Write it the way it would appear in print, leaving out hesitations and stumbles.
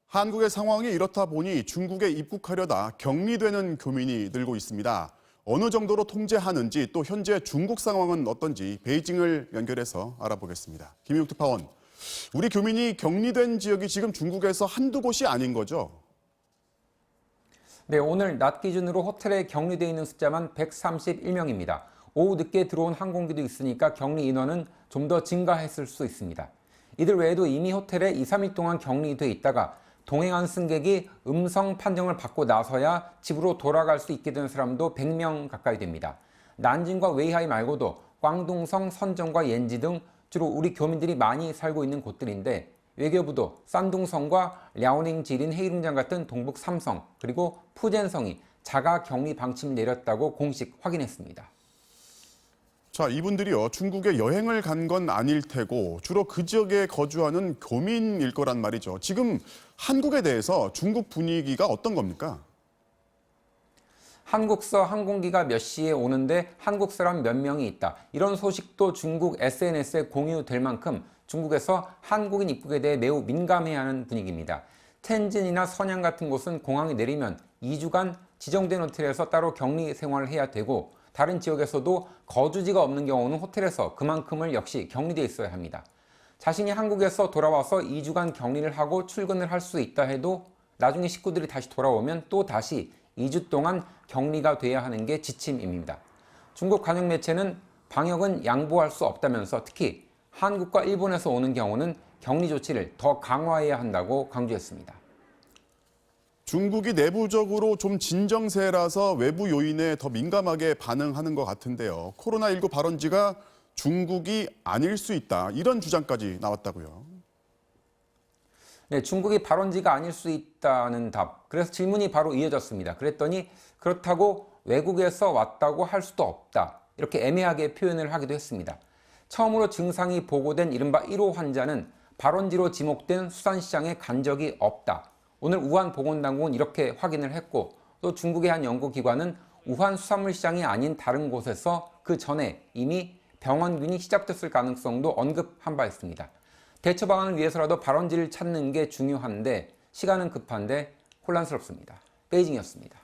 한국의 상황이 이렇다 보니 중국에 입국하려다 격리되는 교민이 늘고 있습니다. 어느 정도로 통제하는지 또 현재 중국 상황은 어떤지 베이징을 연결해서 알아보겠습니다. 김희욱 특파원, 우리 교민이 격리된 지역이 지금 중국에서 한두 곳이 아닌 거죠? 네, 오늘 낮 기준으로 호텔에 격리되어 있는 숫자만 131명입니다. 오후 늦게 들어온 항공기도 있으니까 격리 인원은 좀 더 증가했을 수 있습니다. 이들 외에도 이미 호텔에 2, 3일 동안 격리돼 있다가 동행한 승객이 음성 판정을 받고 나서야 집으로 돌아갈 수 있게 된 사람도 100명 가까이 됩니다. 난징과 웨이하이 말고도 광둥성, 선정과 옌지 등 주로 우리 교민들이 많이 살고 있는 곳들인데 외교부도 산둥성과 랴오닝 지린 헤이룽장 같은 동북 3성 그리고 푸젠성이 자가 격리 방침을 내렸다고 공식 확인했습니다. 자, 이분들이요, 중국에 여행을 간 건 아닐 테고 주로 그 지역에 거주하는 교민일 거란 말이죠. 지금 한국에 대해서 중국 분위기가 어떤 겁니까? 한국서 항공기가 몇 시에 오는데 한국 사람 몇 명이 있다. 이런 소식도 중국 SNS에 공유될 만큼 중국에서 한국인 입국에 대해 매우 민감해하는 분위기입니다. 텐진이나 선양 같은 곳은 공항에 내리면 2주간 지정된 호텔에서 따로 격리 생활을 해야 되고 다른 지역에서도 거주지가 없는 경우는 호텔에서 그만큼을 역시 격리돼 있어야 합니다. 자신이 한국에서 돌아와서 2주간 격리를 하고 출근을 할 수 있다 해도 나중에 식구들이 다시 돌아오면 또 다시 2주 동안 격리가 돼야 하는 게 지침입니다. 중국 관영 매체는 방역은 양보할 수 없다면서 특히 한국과 일본에서 오는 경우는 격리 조치를 더 강화해야 한다고 강조했습니다. 중국이 내부적으로 좀 진정세라서 외부 요인에 더 민감하게 반응하는 것 같은데요. 코로나19 발원지가 중국이 아닐 수 있다, 이런 주장까지 나왔다고요. 네, 중국이 발원지가 아닐 수 있다는 답. 그래서 질문이 바로 이어졌습니다. 그랬더니 그렇다고 외국에서 왔다고 할 수도 없다. 이렇게 애매하게 표현을 하기도 했습니다. 처음으로 증상이 보고된 이른바 1호 환자는 발원지로 지목된 수산시장에 간 적이 없다. 오늘 우한 보건당국은 이렇게 확인을 했고 또 중국의 한 연구기관은 우한 수산물시장이 아닌 다른 곳에서 그 전에 이미 병원균이 시작됐을 가능성도 언급한 바 있습니다. 대처 방안을 위해서라도 발원지를 찾는 게 중요한데 시간은 급한데 혼란스럽습니다. 베이징이었습니다.